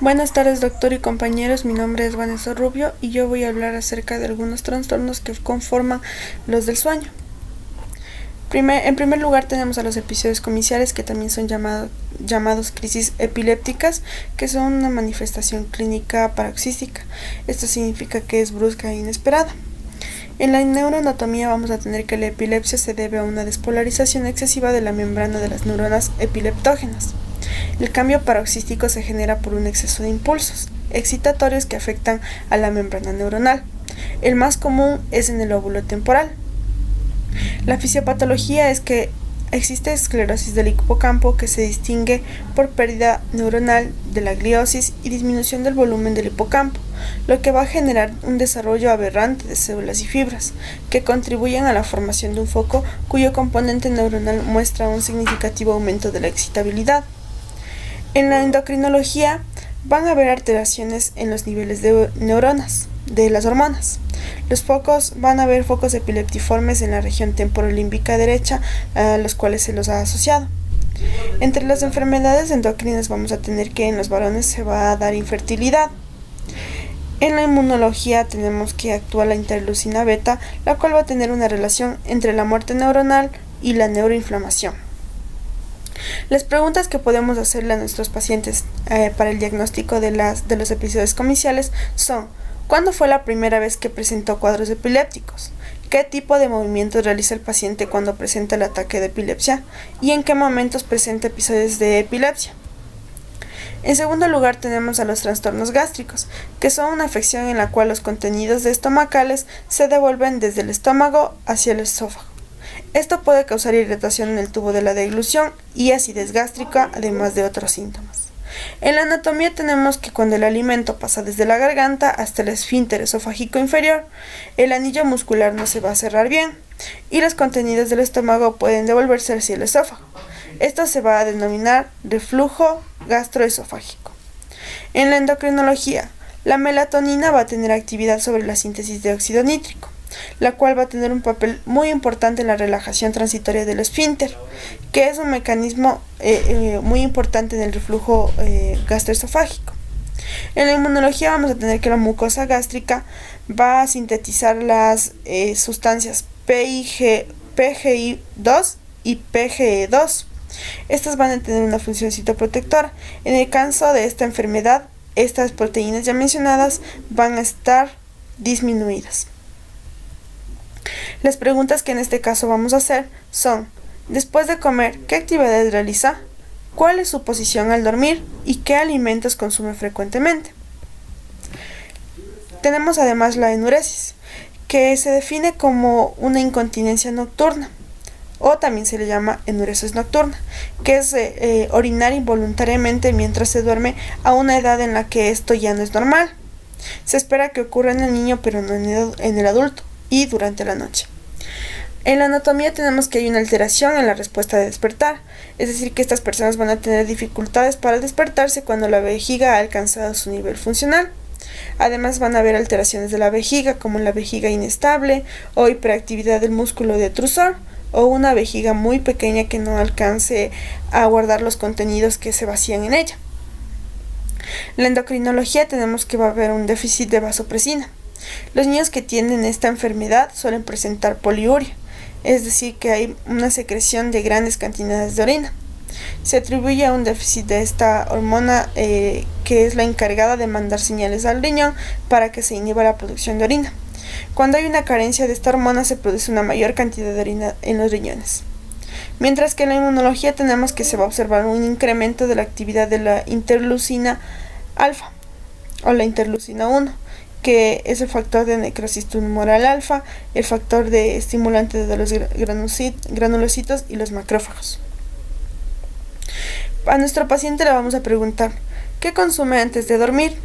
Buenas tardes, doctor y compañeros. Mi nombre es Vanessa Rubio y yo voy a hablar acerca de algunos trastornos que conforman los del sueño. En primer lugar tenemos a los episodios comiciales, que también son llamados crisis epilépticas, que son una manifestación clínica paroxística. Esto significa que es brusca e inesperada. En la neuroanatomía vamos a tener que la epilepsia se debe a una despolarización excesiva de la membrana de las neuronas epileptógenas. El cambio paroxístico se genera por un exceso de impulsos excitatorios que afectan a la membrana neuronal. El más común es en el lóbulo temporal. La fisiopatología es que existe esclerosis del hipocampo, que se distingue por pérdida neuronal de la gliosis y disminución del volumen del hipocampo, lo que va a generar un desarrollo aberrante de células y fibras, que contribuyen a la formación de un foco cuyo componente neuronal muestra un significativo aumento de la excitabilidad. En la endocrinología van a haber alteraciones en los niveles de neuronas, de las hormonas. Van a haber focos epileptiformes en la región temporolímbica derecha, a los cuales se los ha asociado. Entre las enfermedades endocrinas vamos a tener que en los varones se va a dar infertilidad. En la inmunología tenemos que actúa la interleucina beta, la cual va a tener una relación entre la muerte neuronal y la neuroinflamación. Las preguntas que podemos hacerle a nuestros pacientes para el diagnóstico de los episodios comiciales son: ¿cuándo fue la primera vez que presentó cuadros epilépticos? ¿Qué tipo de movimientos realiza el paciente cuando presenta el ataque de epilepsia? ¿Y en qué momentos presenta episodios de epilepsia? En segundo lugar tenemos a los trastornos gástricos, que son una afección en la cual los contenidos estomacales se devuelven desde el estómago hacia el esófago. Esto puede causar irritación en el tubo de la deglución y acidez gástrica, además de otros síntomas. En la anatomía tenemos que cuando el alimento pasa desde la garganta hasta el esfínter esofágico inferior, el anillo muscular no se va a cerrar bien y los contenidos del estómago pueden devolverse hacia el esófago. Esto se va a denominar reflujo gastroesofágico. En la endocrinología, la melatonina va a tener actividad sobre la síntesis de óxido nítrico, la cual va a tener un papel muy importante en la relajación transitoria del esfínter, que es un mecanismo muy importante en el reflujo gastroesofágico. En la inmunología vamos a tener que la mucosa gástrica va a sintetizar las sustancias PGI2 y PGE2. Estas van a tener una función citoprotectora. En el caso de esta enfermedad, estas proteínas ya mencionadas van a estar disminuidas. Las preguntas que en este caso vamos a hacer son: después de comer, ¿qué actividades realiza? ¿Cuál es su posición al dormir? ¿Y qué alimentos consume frecuentemente? Tenemos además la enuresis, que se define como una incontinencia nocturna, o también se le llama enuresis nocturna, que es orinar involuntariamente mientras se duerme a una edad en la que esto ya no es normal. Se espera que ocurra en el niño, pero no en el adulto, y durante la noche. En la anatomía tenemos que hay una alteración en la respuesta de despertar, es decir, que estas personas van a tener dificultades para despertarse cuando la vejiga ha alcanzado su nivel funcional. Además van a haber alteraciones de la vejiga, como la vejiga inestable o hiperactividad del músculo detrusor, o una vejiga muy pequeña que no alcance a guardar los contenidos que se vacían en ella. En la endocrinología tenemos que va a haber un déficit de vasopresina. Los niños que tienen esta enfermedad suelen presentar poliuria, es decir, que hay una secreción de grandes cantidades de orina. Se atribuye a un déficit de esta hormona que es la encargada de mandar señales al riñón para que se inhiba la producción de orina. Cuando hay una carencia de esta hormona se produce una mayor cantidad de orina en los riñones. Mientras que en la inmunología tenemos que se va a observar un incremento de la actividad de la interleucina alfa o la interleucina 1, que es el factor de necrosis tumoral alfa, el factor de estimulante de los granulocitos y los macrófagos. A nuestro paciente le vamos a preguntar: ¿qué consume antes de dormir?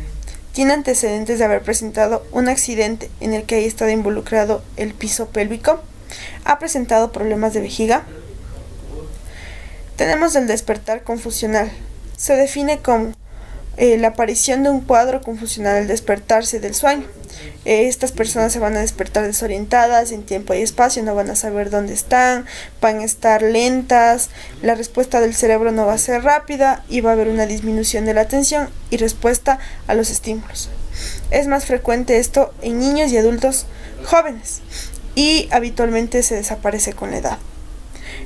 ¿Tiene antecedentes de haber presentado un accidente en el que haya estado involucrado el piso pélvico? ¿Ha presentado problemas de vejiga? Tenemos el despertar confusional. Se define como la aparición de un cuadro confusional al despertarse del sueño. Estas personas se van a despertar desorientadas en tiempo y espacio, no van a saber dónde están, van a estar lentas, la respuesta del cerebro no va a ser rápida y va a haber una disminución de la atención y respuesta a los estímulos. Es más frecuente esto en niños y adultos jóvenes y habitualmente se desaparece con la edad.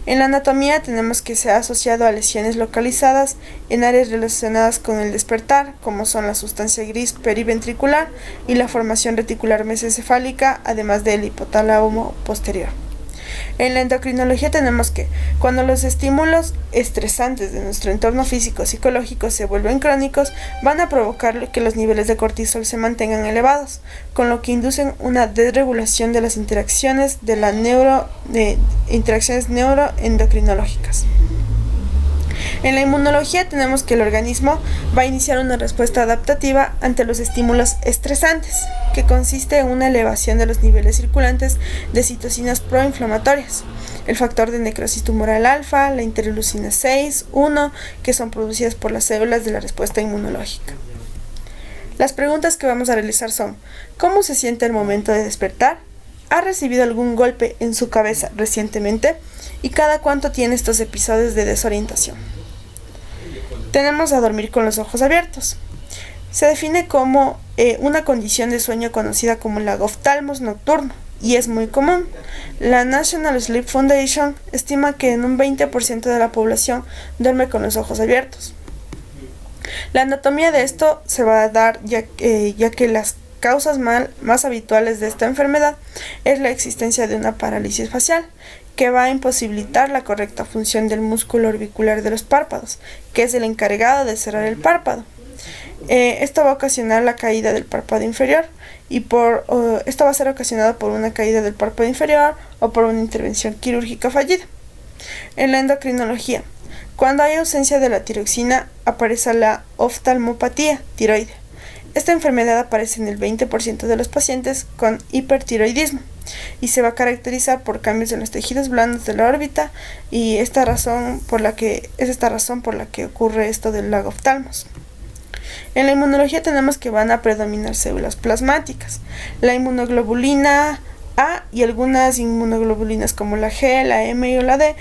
En la anatomía tenemos que se ha asociado a lesiones localizadas en áreas relacionadas con el despertar, como son la sustancia gris periventricular y la formación reticular mesencefálica, además del hipotálamo posterior. En la endocrinología tenemos que cuando los estímulos estresantes de nuestro entorno físico-psicológico se vuelven crónicos, van a provocar que los niveles de cortisol se mantengan elevados, con lo que inducen una desregulación de las interacciones interacciones neuroendocrinológicas. En la inmunología tenemos que el organismo va a iniciar una respuesta adaptativa ante los estímulos estresantes, que consiste en una elevación de los niveles circulantes de citocinas proinflamatorias, el factor de necrosis tumoral alfa, la interleucina 6, 1, que son producidas por las células de la respuesta inmunológica. Las preguntas que vamos a realizar son: ¿cómo se siente el momento de despertar? ¿Ha recibido algún golpe en su cabeza recientemente? ¿Y cada cuánto tiene estos episodios de desorientación? Tenemos a dormir con los ojos abiertos. Se define como una condición de sueño conocida como el lagoftalmos nocturno y es muy común. La National Sleep Foundation estima que en un 20% de la población duerme con los ojos abiertos. La anatomía de esto se va a dar ya que las causas más habituales de esta enfermedad es la existencia de una parálisis facial, que va a imposibilitar la correcta función del músculo orbicular de los párpados, que es el encargado de cerrar el párpado. Esto va a ocasionar la caída del párpado inferior y esto va a ser ocasionado por una caída del párpado inferior o por una intervención quirúrgica fallida. En la endocrinología, cuando hay ausencia de la tiroxina, aparece la oftalmopatía tiroidea. Esta enfermedad aparece en el 20% de los pacientes con hipertiroidismo y se va a caracterizar por cambios en los tejidos blandos de la órbita y es esta razón por la que ocurre esto del lagoftalmos. En la inmunología tenemos que van a predominar células plasmáticas, la inmunoglobulina A y algunas inmunoglobulinas como la G, la M o la D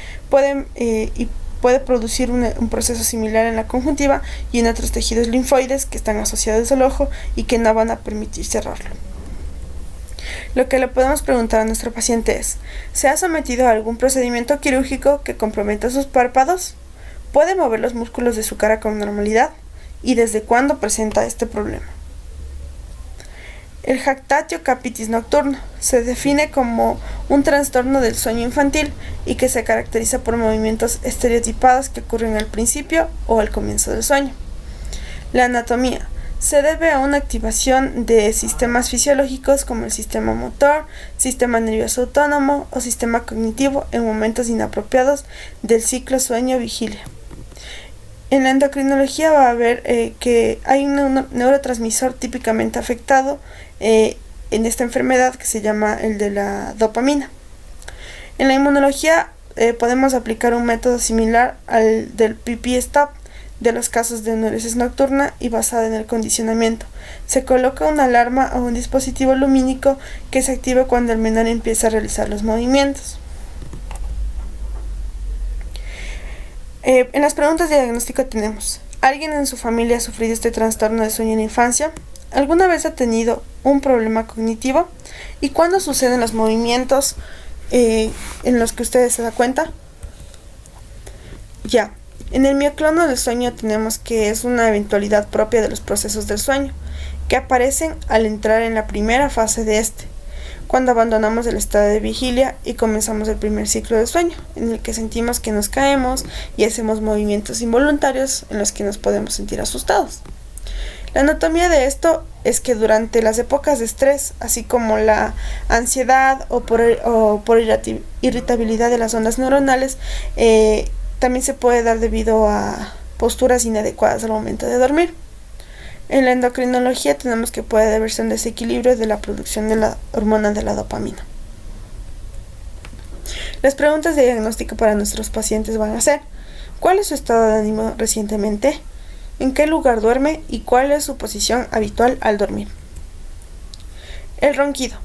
puede producir un proceso similar en la conjuntiva y en otros tejidos linfoides que están asociados al ojo y que no van a permitir cerrarlo. Lo que le podemos preguntar a nuestro paciente es: ¿se ha sometido a algún procedimiento quirúrgico que comprometa sus párpados? ¿Puede mover los músculos de su cara con normalidad? ¿Y desde cuándo presenta este problema? El jactatio capitis nocturno se define como un trastorno del sueño infantil y que se caracteriza por movimientos estereotipados que ocurren al principio o al comienzo del sueño. La anatomía se debe a una activación de sistemas fisiológicos como el sistema motor, sistema nervioso autónomo o sistema cognitivo en momentos inapropiados del ciclo sueño-vigilia. En la endocrinología va a ver que hay un neurotransmisor típicamente afectado en esta enfermedad que se llama el de la dopamina. En la inmunología podemos aplicar un método similar al del PP-Stop de los casos de enuresis nocturna y basada en el condicionamiento. Se coloca una alarma o un dispositivo lumínico que se activa cuando el menor empieza a realizar los movimientos. En las preguntas de diagnóstico tenemos: ¿alguien en su familia ha sufrido este trastorno de sueño en la infancia? ¿Alguna vez ha tenido un problema cognitivo? ¿Y cuándo suceden los movimientos en los que ustedes se dan cuenta? Ya, en el mioclono del sueño tenemos que es una eventualidad propia de los procesos del sueño, que aparecen al entrar en la primera fase de este, cuando abandonamos el estado de vigilia y comenzamos el primer ciclo de sueño, en el que sentimos que nos caemos y hacemos movimientos involuntarios en los que nos podemos sentir asustados. La anatomía de esto es que durante las épocas de estrés, así como la ansiedad o por irritabilidad de las ondas neuronales, también se puede dar debido a posturas inadecuadas al momento de dormir. En la endocrinología tenemos que puede deberse a un desequilibrio de la producción de la hormona de la dopamina. Las preguntas de diagnóstico para nuestros pacientes van a ser: ¿cuál es su estado de ánimo recientemente? ¿En qué lugar duerme? ¿Y cuál es su posición habitual al dormir? El ronquido.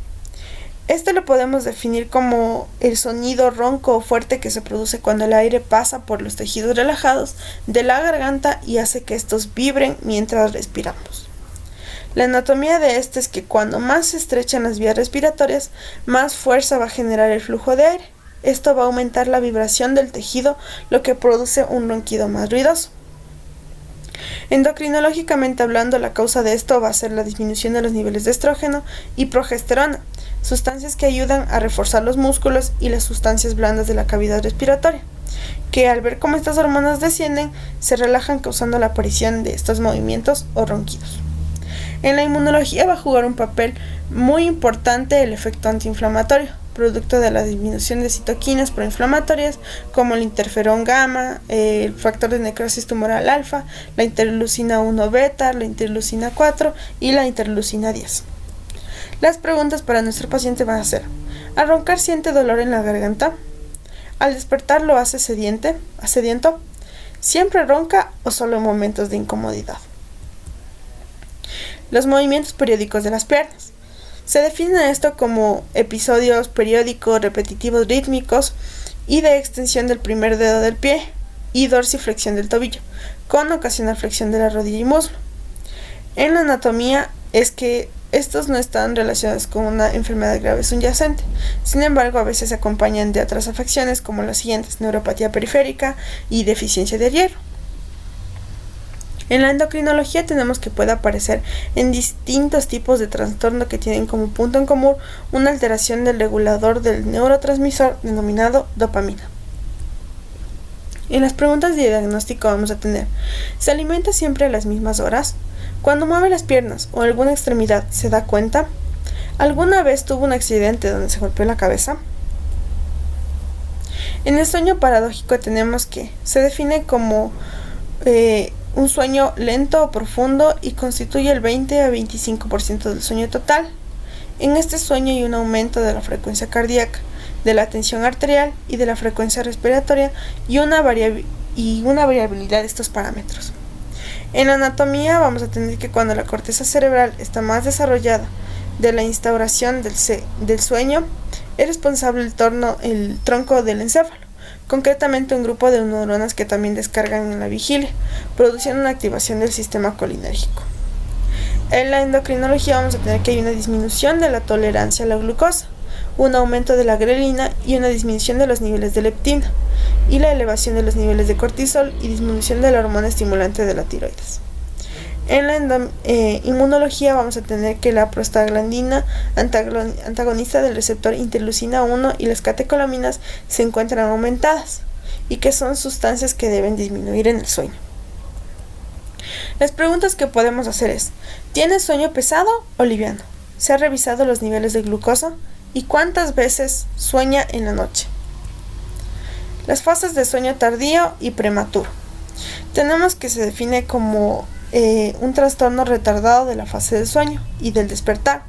Este lo podemos definir como el sonido ronco o fuerte que se produce cuando el aire pasa por los tejidos relajados de la garganta y hace que estos vibren mientras respiramos. La anatomía de este es que cuando más se estrechan las vías respiratorias, más fuerza va a generar el flujo de aire. Esto va a aumentar la vibración del tejido, lo que produce un ronquido más ruidoso. Endocrinológicamente hablando, la causa de esto va a ser la disminución de los niveles de estrógeno y progesterona, sustancias que ayudan a reforzar los músculos y las sustancias blandas de la cavidad respiratoria, que al ver cómo estas hormonas descienden, se relajan causando la aparición de estos movimientos o ronquidos. En la inmunología va a jugar un papel muy importante el efecto antiinflamatorio, producto de la disminución de citoquinas proinflamatorias como el interferón gamma, el factor de necrosis tumoral alfa, la interleucina 1 beta, la interleucina 4 y la interleucina 10. Las preguntas para nuestro paciente van a ser: ¿al roncar siente dolor en la garganta? ¿Al despertar lo hace sediento? ¿Siempre ronca o solo en momentos de incomodidad? Los movimientos periódicos de las piernas. Se define esto como episodios periódicos, repetitivos, rítmicos y de extensión del primer dedo del pie y dorsiflexión del tobillo, con ocasional flexión de la rodilla y muslo. En la anatomía es que estos no están relacionados con una enfermedad grave subyacente. Sin embargo, a veces se acompañan de otras afecciones como las siguientes: neuropatía periférica y deficiencia de hierro. En la endocrinología tenemos que puede aparecer en distintos tipos de trastorno que tienen como punto en común una alteración del regulador del neurotransmisor denominado dopamina. En las preguntas de diagnóstico vamos a tener: ¿se alimenta siempre a las mismas horas? ¿Cuando mueve las piernas o alguna extremidad se da cuenta? ¿Alguna vez tuvo un accidente donde se golpeó la cabeza? En el sueño paradójico tenemos que se define como un sueño lento o profundo y constituye el 20 a 25% del sueño total. En este sueño hay un aumento de la frecuencia cardíaca, de la tensión arterial y de la frecuencia respiratoria y una variabilidad de estos parámetros. En la anatomía vamos a tener que cuando la corteza cerebral está más desarrollada de la instauración del sueño, es responsable el tronco del encéfalo, concretamente un grupo de neuronas que también descargan en la vigilia, produciendo una activación del sistema colinérgico. En la endocrinología vamos a tener que hay una disminución de la tolerancia a la glucosa, un aumento de la grelina y una disminución de los niveles de leptina, y la elevación de los niveles de cortisol y disminución de la hormona estimulante de la tiroides. En la inmunología vamos a tener que la prostaglandina, antagonista del receptor interleucina 1, y las catecolaminas se encuentran aumentadas y que son sustancias que deben disminuir en el sueño. Las preguntas que podemos hacer es: ¿tiene sueño pesado o liviano? ¿Se ha revisado los niveles de glucosa? ¿Y cuántas veces sueña en la noche? Las fases de sueño tardío y prematuro. Tenemos que se define como un trastorno retardado de la fase del sueño y del despertar.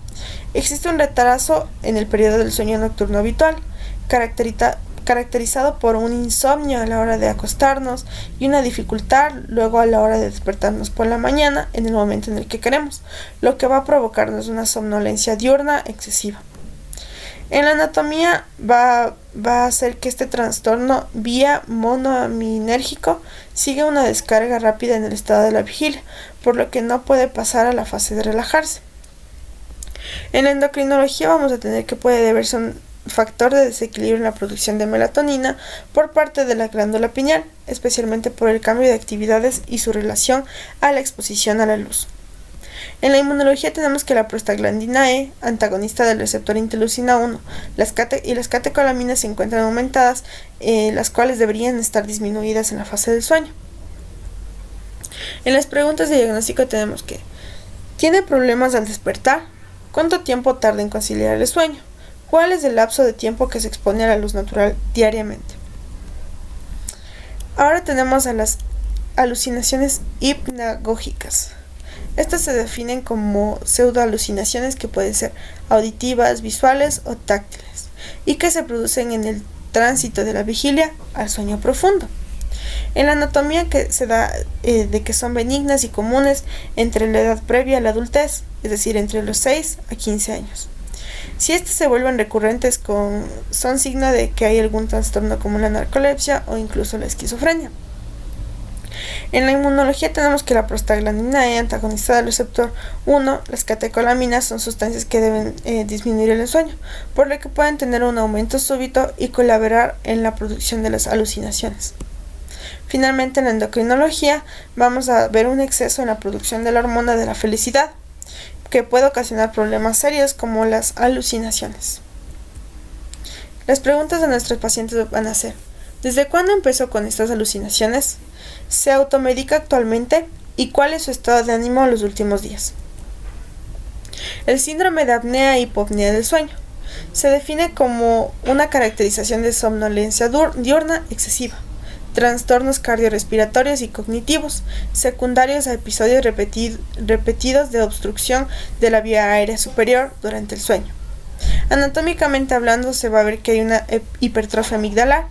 Existe un retraso en el periodo del sueño nocturno habitual, caracterizado por un insomnio a la hora de acostarnos y una dificultad luego a la hora de despertarnos por la mañana en el momento en el que queremos, lo que va a provocarnos una somnolencia diurna excesiva. En la anatomía va a hacer que este trastorno vía monoaminérgico siga una descarga rápida en el estado de la vigilia, por lo que no puede pasar a la fase de relajarse. En la endocrinología vamos a tener que puede deberse a un factor de desequilibrio en la producción de melatonina por parte de la glándula pineal, especialmente por el cambio de actividades y su relación a la exposición a la luz. En la inmunología tenemos que la prostaglandina E, antagonista del receptor interleucina 1, y las catecolaminas se encuentran aumentadas, las cuales deberían estar disminuidas en la fase del sueño. En las preguntas de diagnóstico tenemos que: ¿tiene problemas al despertar? ¿Cuánto tiempo tarda en conciliar el sueño? ¿Cuál es el lapso de tiempo que se expone a la luz natural diariamente? Ahora tenemos a las alucinaciones hipnagógicas. Estas se definen como pseudoalucinaciones que pueden ser auditivas, visuales o táctiles, y que se producen en el tránsito de la vigilia al sueño profundo. En la anatomía que se da de que son benignas y comunes entre la edad previa a la adultez, es decir, entre los 6 a 15 años. Si estos se vuelven recurrentes son signo de que hay algún trastorno como la narcolepsia o incluso la esquizofrenia. En la inmunología tenemos que la prostaglandina E antagoniza del receptor 1, las catecolaminas son sustancias que deben disminuir el sueño, por lo que pueden tener un aumento súbito y colaborar en la producción de las alucinaciones. Finalmente, en la endocrinología vamos a ver un exceso en la producción de la hormona de la felicidad, que puede ocasionar problemas serios como las alucinaciones. Las preguntas de nuestros pacientes van a ser: ¿desde cuándo empezó con estas alucinaciones? ¿Se automedica actualmente? ¿Y cuál es su estado de ánimo en los últimos días? El síndrome de apnea e hipopnea del sueño se define como una caracterización de somnolencia diurna excesiva, trastornos cardiorrespiratorios y cognitivos, secundarios a episodios repetidos de obstrucción de la vía aérea superior durante el sueño. Anatómicamente hablando, se va a ver que hay una hipertrofia amigdalar,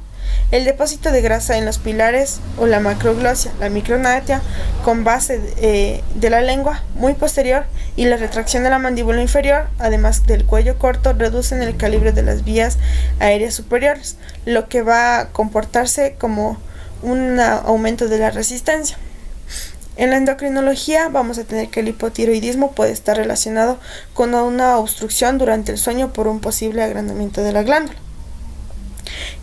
el depósito de grasa en los pilares o la macroglosia, la micrognatia con base de la lengua muy posterior y la retracción de la mandíbula inferior, además del cuello corto, reducen el calibre de las vías aéreas superiores, lo que va a comportarse como un aumento de la resistencia. En la endocrinología vamos a tener que el hipotiroidismo puede estar relacionado con una obstrucción durante el sueño por un posible agrandamiento de la glándula.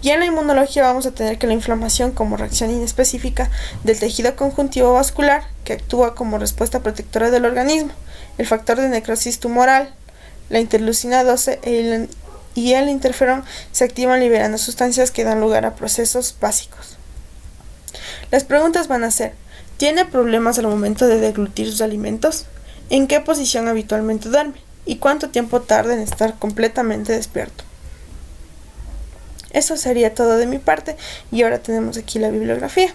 Y en la inmunología vamos a tener que la inflamación como reacción inespecífica del tejido conjuntivo vascular que actúa como respuesta protectora del organismo, el factor de necrosis tumoral, la interleucina 12 y el interferón se activan liberando sustancias que dan lugar a procesos básicos. Las preguntas van a ser: ¿tiene problemas al momento de deglutir sus alimentos? ¿En qué posición habitualmente duerme? ¿Y cuánto tiempo tarda en estar completamente despierto? Eso sería todo de mi parte y ahora tenemos aquí la bibliografía.